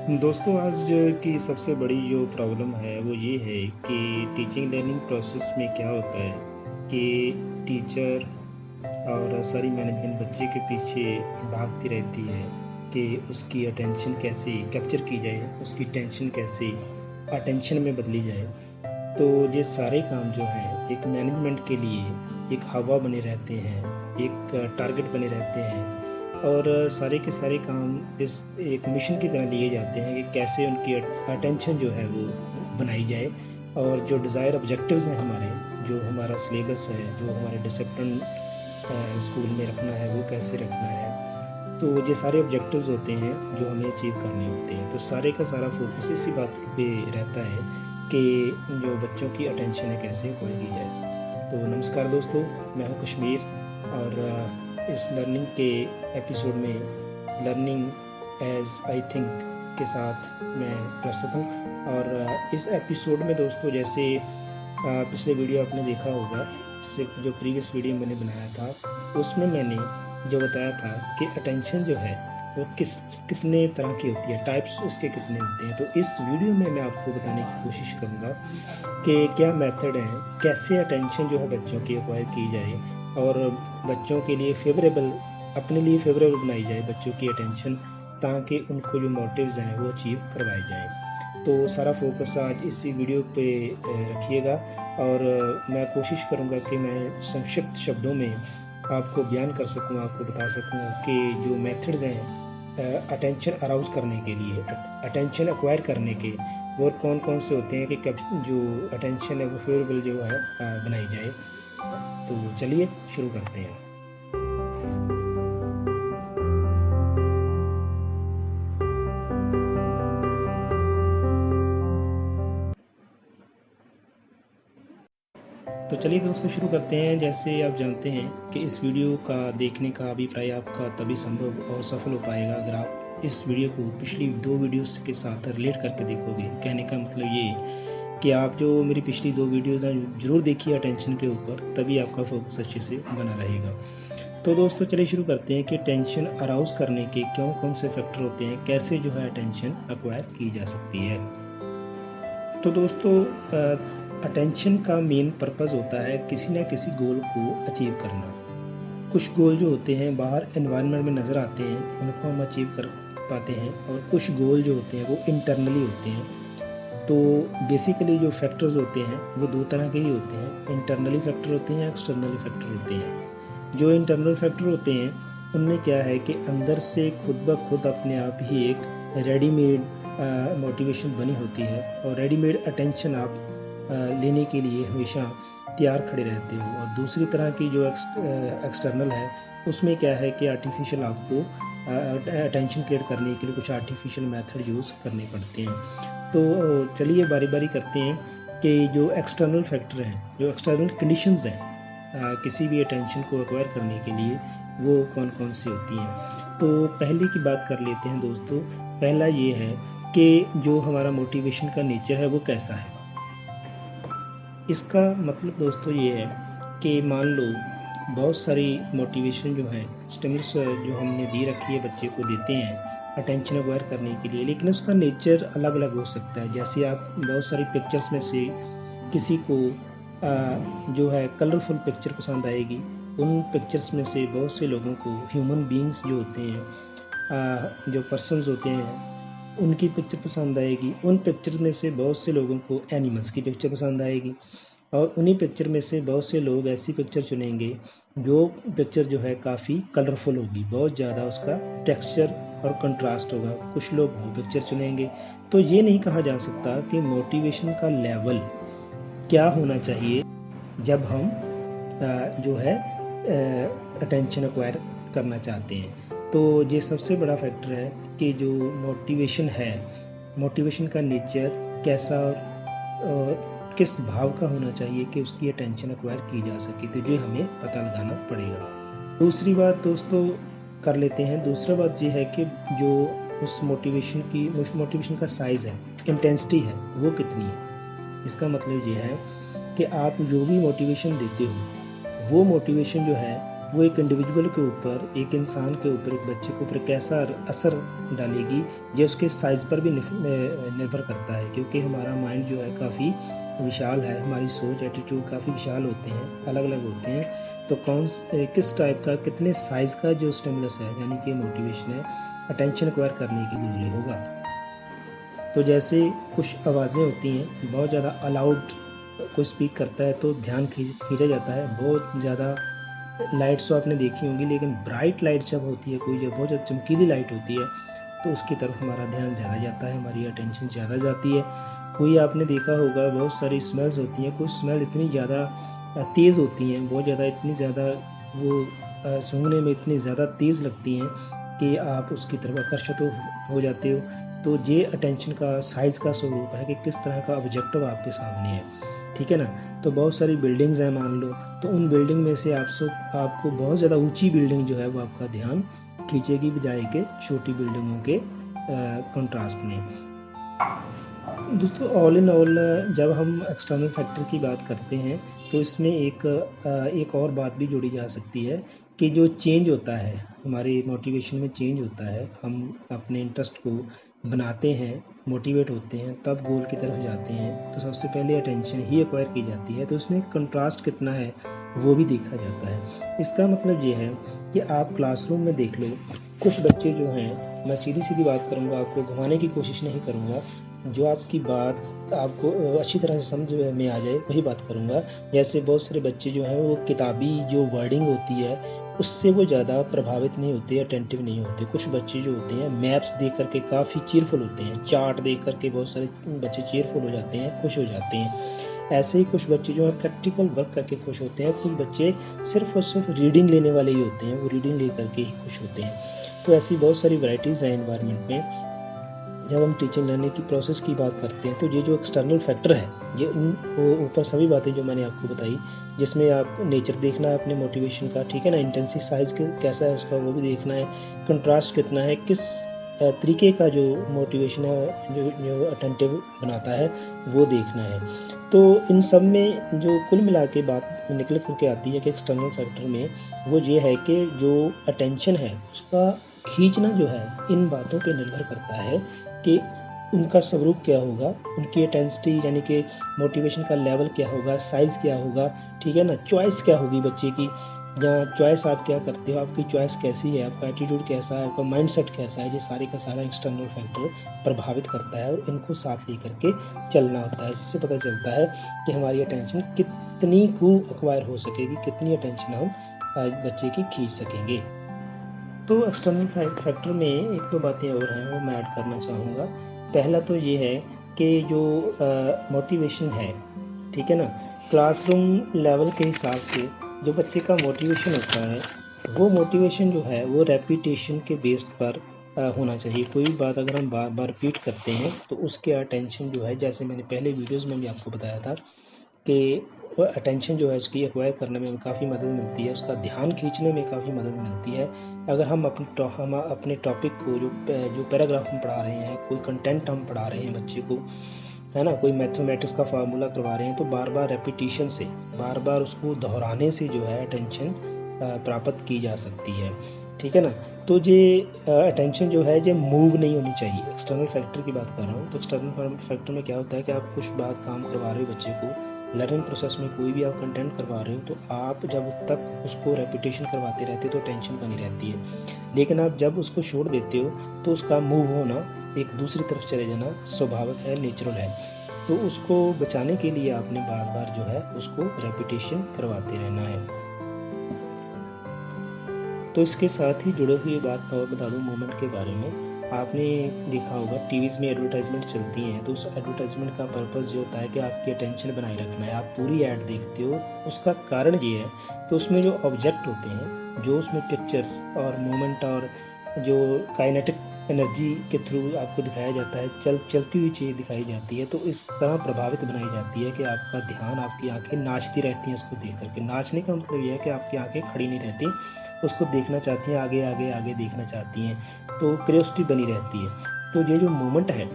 दोस्तों, आज की सबसे बड़ी जो प्रॉब्लम है वो ये है कि टीचिंग लर्निंग प्रोसेस में क्या होता है कि टीचर और सारी मैनेजमेंट बच्चे के पीछे भागती रहती है कि उसकी अटेंशन कैसे कैप्चर की जाए, उसकी टेंशन कैसे अटेंशन में बदली जाए। तो ये सारे काम जो हैं एक मैनेजमेंट के लिए एक हवा बने रहते हैं, एक टारगेट बने रहते हैं और सारे के सारे काम इस एक मिशन की तरह लिए जाते हैं कि कैसे उनकी अटेंशन जो है वो बनाई जाए और जो डिज़ायर ऑब्जेक्टिव्स हैं हमारे, जो हमारा सिलेबस है, जो हमारे डिसिप्लिन स्कूल में रखना है वो कैसे रखना है। तो ये सारे ऑब्जेक्टिव्स होते हैं जो हमें अचीव करने होते हैं। तो सारे का सारा फोकस इसी बात पे रहता है कि जो बच्चों की अटेंशन है कैसे एक्वायर की जाए। तो नमस्कार दोस्तों, मैं हूँ कश्मीर और इस लर्निंग के एपिसोड में लर्निंग एज आई थिंक के साथ मैं प्रस्तुत हूँ। और इस एपिसोड में दोस्तों, जैसे पिछले वीडियो आपने देखा होगा, इससे जो प्रीवियस वीडियो मैंने बनाया था उसमें मैंने जो बताया था कि अटेंशन जो है वो कितने तरह की होती है, टाइप्स उसके कितने होते हैं। तो इस वीडियो में मैं आपको बताने की कोशिश करूँगा कि क्या मेथड है, कैसे अटेंशन जो है बच्चों की एक्वायर की जाए और बच्चों के लिए फेवरेबल, अपने लिए फेवरेबल बनाई जाए बच्चों की अटेंशन, ताकि उनको जो मोटिव्स हैं वो अचीव करवाए जाएं। तो सारा फोकस आज इसी वीडियो पे रखिएगा और मैं कोशिश करूँगा कि मैं संक्षिप्त शब्दों में आपको बयान कर सकूँ, आपको बता सकूँ कि जो मेथड्स हैं अटेंशन अराउज करने के लिए, अटेंशन एक्वायर करने के, वो कौन कौन से होते हैं कि जो अटेंशन है वो फेवरेबल जो है बनाई जाए। तो चलिए शुरू करते हैं। तो चलिए दोस्तों शुरू करते हैं। जैसे आप जानते हैं कि इस वीडियो का देखने का अभिप्राय आपका तभी संभव और सफल हो पाएगा अगर आप इस वीडियो को पिछली 2 वीडियोस के साथ रिलेट करके देखोगे। कहने का मतलब ये कि आप जो मेरी पिछली 2 वीडियोस हैं जरूर देखिए अटेंशन के ऊपर, तभी आपका फोकस अच्छे से बना रहेगा। तो दोस्तों चलिए शुरू करते हैं कि टेंशन अराउज करने के कौन कौन से फैक्टर होते हैं, कैसे जो है अटेंशन एक्वायर की जा सकती है। तो दोस्तों अटेंशन का मेन पर्पस होता है किसी न किसी गोल को अचीव करना। कुछ गोल जो होते हैं बाहर एनवायरनमेंट में नज़र आते हैं, उनको हम अचीव कर पाते हैं, और कुछ गोल जो होते हैं वो इंटरनली होते हैं। तो बेसिकली जो फैक्टर्स होते हैं वो 2 तरह के ही होते हैं, इंटरनली फैक्टर होते हैं, एक्सटर्नली फैक्टर होते हैं। जो इंटरनल फैक्टर होते हैं उनमें क्या है कि अंदर से खुद ब खुद अपने आप ही एक रेडीमेड मोटिवेशन बनी होती है और रेडीमेड अटेंशन आप लेने के लिए हमेशा तैयार खड़े रहते हो। और दूसरी तरह की जो एक्सटर्नल है उसमें क्या है कि आर्टिफिशियल आपको अटेंशन क्रिएट करने के लिए कुछ आर्टिफिशियल मेथड यूज़ करने पड़ते हैं। तो चलिए बारी बारी करते हैं कि जो एक्सटर्नल फैक्टर हैं, जो एक्सटर्नल कंडीशंस हैं किसी भी अटेंशन को एक्वायर करने के लिए, वो कौन कौन सी होती हैं। तो पहले की बात कर लेते हैं दोस्तों। पहला ये है कि जो हमारा मोटिवेशन का नेचर है वो कैसा है। इसका मतलब दोस्तों ये है कि मान लो बहुत सारी मोटिवेशन जो है, स्टिमुलस जो हमने दी रखी है बच्चे को देते हैं अटेंशन एक्वायर करने के लिए, लेकिन उसका नेचर अलग अलग हो सकता है। जैसे आप बहुत सारी पिक्चर्स में से किसी को जो है कलरफुल पिक्चर पसंद आएगी, उन पिक्चर्स में से बहुत से लोगों को ह्यूमन बीइंग्स जो होते हैं, जो पर्सन्स होते हैं, उनकी पिक्चर पसंद आएगी। उन पिक्चर में से बहुत से लोगों को एनिमल्स की पिक्चर पसंद आएगी और उन्हीं पिक्चर में से बहुत से लोग ऐसी पिक्चर चुनेंगे जो पिक्चर जो है काफ़ी कलरफुल होगी, बहुत ज़्यादा उसका टेक्सचर और कंट्रास्ट होगा। कुछ लोग वो पिक्चर चुनेंगे। तो ये नहीं कहा जा सकता कि मोटिवेशन का लेवल क्या होना चाहिए जब हम जो है अटेंशन एक्वायर करना चाहते हैं। तो ये सबसे बड़ा फैक्टर है कि जो मोटिवेशन है, मोटिवेशन का नेचर कैसा और किस भाव का होना चाहिए कि उसकी अटेंशन एक्वायर की जा सके, तो ये हमें पता लगाना पड़ेगा। दूसरी बात दोस्तों कर लेते हैं। दूसरा बात ये है कि जो उस मोटिवेशन का साइज़ है, इंटेंसिटी है, वो कितनी है। इसका मतलब ये है कि आप जो भी मोटिवेशन देते हो वो मोटिवेशन जो है वो एक इंडिविजुअल के ऊपर, एक इंसान के ऊपर, एक बच्चे के ऊपर कैसा असर डालेगी, ये उसके साइज़ पर भी निर्भर करता है। क्योंकि हमारा माइंड जो है काफ़ी विशाल है, हमारी सोच, एटीट्यूड काफ़ी विशाल होते हैं, अलग अलग होते हैं। तो किस टाइप का, कितने साइज़ का जो स्टिमुलस है, यानी कि मोटिवेशन है, अटेंशन एक्वायर करने की ज़रूरी होगा। तो जैसे कुछ आवाज़ें होती हैं, बहुत ज़्यादा अलाउड कोई स्पीक करता है तो ध्यान खींचा जाता है। बहुत ज़्यादा लाइट्स तो आपने देखी होंगी, लेकिन ब्राइट लाइट जब होती है, कोई जब बहुत ज़्यादा चमकीली लाइट होती है, तो उसकी तरफ हमारा ध्यान ज़्यादा जाता है, हमारी अटेंशन ज़्यादा जाती है। कोई आपने देखा होगा, बहुत सारी स्मेल्स होती हैं, कुछ स्मेल इतनी ज़्यादा तेज़ होती हैं, बहुत ज़्यादा, इतनी ज़्यादा वो सूंघने में इतनी ज़्यादा तेज़ लगती हैं कि आप उसकी तरफ आकर्षित हो जाते हो। तो ये अटेंशन का साइज़ का स्वरूप है कि किस तरह का ऑब्जेक्टिव आपके सामने है, ठीक है ना। तो बहुत सारी बिल्डिंग्स हैं मान लो, तो उन बिल्डिंग में से आपको बहुत ज़्यादा ऊंची बिल्डिंग जो है वो आपका ध्यान खींचेगी, बजाय के छोटी बिल्डिंगों के कंट्रास्ट में। दोस्तों, ऑल इन ऑल जब हम एक्सटर्नल फैक्टर की बात करते हैं तो इसमें एक और बात भी जोड़ी जा सकती है कि जो चेंज होता है हमारे मोटिवेशन में, चेंज होता है, हम अपने इंटरेस्ट को बनाते हैं, मोटिवेट होते हैं, तब गोल की तरफ जाते हैं, तो सबसे पहले अटेंशन ही एक्वायर की जाती है। तो उसमें कंट्रास्ट कितना है वो भी देखा जाता है। इसका मतलब ये है कि आप क्लासरूम में देख लो, कुछ बच्चे जो हैं, मैं सीधी सीधी बात करूँगा, आपको घुमाने की कोशिश नहीं करूँगा, जो आपकी बात आपको अच्छी तरह से समझ में आ जाए वही बात करूँगा। जैसे बहुत सारे बच्चे जो हैं वो किताबी जो वर्डिंग होती है उससे वो ज़्यादा प्रभावित नहीं होते, अटेंटिव नहीं होते। कुछ बच्चे जो होते हैं मैप्स देख करके काफ़ी चीयरफुल होते हैं, चार्ट देख करके बहुत सारे बच्चे चीयरफुल हो जाते हैं, खुश हो जाते हैं। ऐसे ही कुछ बच्चे जो है प्रैक्टिकल वर्क करके खुश होते हैं। कुछ बच्चे सिर्फ और सिर्फ रीडिंग लेने वाले ही होते हैं, वो रीडिंग ले करके ही खुश होते हैं। तो ऐसी बहुत सारी वैरायटीज़ हैं एनवायरनमेंट में। जब हम टीचिंग लर्निंग की प्रोसेस की बात करते हैं तो ये जो एक्सटर्नल फैक्टर है, ये ऊपर सभी बातें जो मैंने आपको बताई, जिसमें आप नेचर देखना है अपने मोटिवेशन का, ठीक है ना, इंटेंसिटी साइज कैसा है उसका वो भी देखना है, कंट्रास्ट कितना है, किस तरीके का जो मोटिवेशन है जो अटेंटिव बनाता है वो देखना है। तो इन सब में जो कुल मिला के बात निकल करके आती है कि एक्सटर्नल फैक्टर में वो ये है कि जो अटेंशन है उसका खींचना जो है इन बातों पे निर्भर करता है कि उनका स्वरूप क्या होगा, उनकी इंटेंसिटी यानी कि मोटिवेशन का लेवल क्या होगा, साइज़ क्या होगा, ठीक है ना, चॉइस क्या होगी बच्चे की, या चॉइस आप क्या करते हो, आपकी चॉइस कैसी है, आपका एटीट्यूड कैसा है, आपका माइंडसेट कैसा है, ये सारे का सारा एक्सटर्नल फैक्टर प्रभावित करता है और इनको साथ लेकर के चलना होता है। इससे पता चलता है कि हमारी अटेंशन कितनी को एक्वायर हो सकेगी, कितनी अटेंशन हम बच्चे की खींच सकेंगे। तो एक्सटर्नल फैक्टर में एक दो बातें और हैं वो मैं ऐड करना चाहूँगा। पहला तो ये है कि जो मोटिवेशन है, ठीक है ना, क्लासरूम लेवल के हिसाब से जो बच्चे का मोटिवेशन होता है वो मोटिवेशन जो है वो रेपिटेशन के बेस्ड पर होना चाहिए। कोई बात अगर हम बार बार रिपीट करते हैं तो उसके अटेंशन जो है, जैसे मैंने पहले वीडियोज़ में भी आपको बताया था कि अटेंशन जो है उसकी एक्वायर करने में काफ़ी मदद मिलती है, उसका ध्यान खींचने में काफ़ी मदद मिलती है। अगर हम अपने टॉपिक को जो पैराग्राफ हम पढ़ा रहे हैं, कोई कंटेंट हम पढ़ा रहे हैं बच्चे को, है ना, कोई मैथमेटिक्स का फार्मूला करवा रहे हैं, तो बार बार रेपिटेशन से, बार बार उसको दोहराने से जो है अटेंशन प्राप्त की जा सकती है, ठीक है ना। तो ये अटेंशन जो है ये मूव नहीं होनी चाहिए। एक्सटर्नल फैक्टर की बात कर रहा हूँ, तो एक्सटर्नल फैक्टर में क्या होता है कि आप कुछ बात काम करवा रहे हो बच्चे को, लर्निंग प्रोसेस में कोई भी आप कंटेंट करवा रहे हो, तो आप जब तक उसको रेपिटेशन करवाते रहते हो तो टेंशन बनी रहती है। लेकिन आप जब उसको छोड़ देते हो तो उसका मूव होना, एक दूसरी तरफ चले जाना स्वाभाविक है, नेचुरल है। तो उसको बचाने के लिए आपने बार बार जो है उसको रेपिटेशन करवाते रहना है। तो इसके साथ ही जुड़े हुई बात मैं बता दूँ मोमेंट के बारे में। आपने देखा होगा टीवीज़ में एडवर्टाइजमेंट चलती हैं, तो उस एडवर्टाइजमेंट का पर्पस ये होता है कि आपकी अटेंशन बनाए रखना है। आप पूरी ऐड देखते हो, उसका कारण ये है कि उसमें जो ऑब्जेक्ट होते हैं, जो उसमें पिक्चर्स और मोमेंट और जो काइनेटिक एनर्जी के थ्रू आपको दिखाया जाता है, चलती हुई चीज़ दिखाई जाती है, तो इस तरह प्रभावित बनाई जाती है कि आपका ध्यान, आपकी आंखें नाचती रहती हैं उसको देख करके। नाचने का मतलब यह है कि आपकी आंखें खड़ी नहीं रहती, उसको देखना चाहती हैं, आगे आगे आगे देखना चाहती हैं, तो क्यूरियोसिटी बनी रहती है। तो ये जो मोमेंट है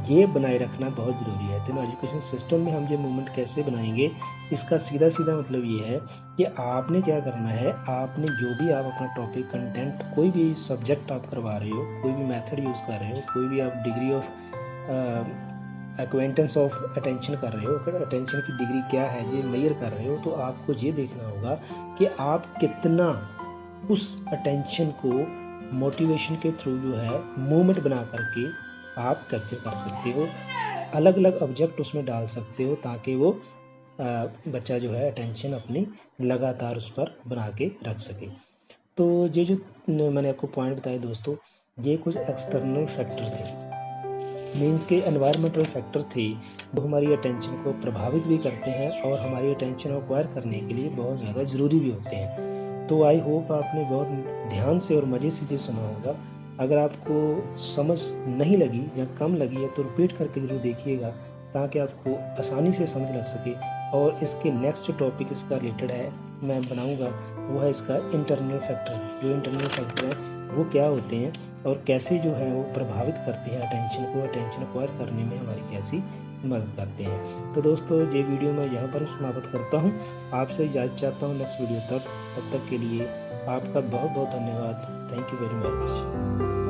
ये बनाए रखना बहुत ज़रूरी है। तो एजुकेशन सिस्टम में हम ये मूवमेंट कैसे बनाएंगे, इसका सीधा सीधा मतलब ये है कि आपने क्या करना है, आपने जो भी आप अपना टॉपिक कंटेंट कोई भी सब्जेक्ट आप करवा रहे हो, कोई भी मेथड यूज़ कर रहे हो, कोई भी आप degree of acquaintance of attention कर रहे हो, अगर अटेंशन की डिग्री क्या है ये मेजर कर रहे हो, तो आपको ये देखना होगा कि आप कितना उस अटेंशन को मोटिवेशन के थ्रू जो है मूवमेंट बना करके आप कैप्चर कर सकते हो, अलग अलग ऑब्जेक्ट उसमें डाल सकते हो ताकि वो बच्चा जो है अटेंशन अपनी लगातार उस पर बना के रख सके। तो ये जो मैंने आपको पॉइंट बताए दोस्तों, ये कुछ एक्सटर्नल फैक्टर थे, मीन्स के एनवायरमेंटल फैक्टर थे जो हमारी अटेंशन को प्रभावित भी करते हैं और हमारी अटेंशन एक्वायर करने के लिए बहुत ज़्यादा ज़रूरी भी होते हैं। तो आई होप आपने बहुत ध्यान से और मज़े से ये सुना होगा। अगर आपको समझ नहीं लगी या कम लगी है तो रिपीट करके ज़रूर देखिएगा ताकि आपको आसानी से समझ लग सके। और इसके नेक्स्ट जो टॉपिक इसका रिलेटेड है मैं बनाऊंगा वो है इसका इंटरनल फैक्टर। जो इंटरनल फैक्टर हैं वो क्या होते हैं और कैसे जो है वो प्रभावित करते हैं अटेंशन को, अटेंशन एक्वायर करने में हमारी कैसी मदद करते हैं। तो दोस्तों ये वीडियो मैं यहाँ पर समाप्त करता हूँ, आपसे इजाज़त चाहता हूँ नेक्स्ट वीडियो तक। तब तक के लिए आपका बहुत बहुत धन्यवाद। Thank you very much.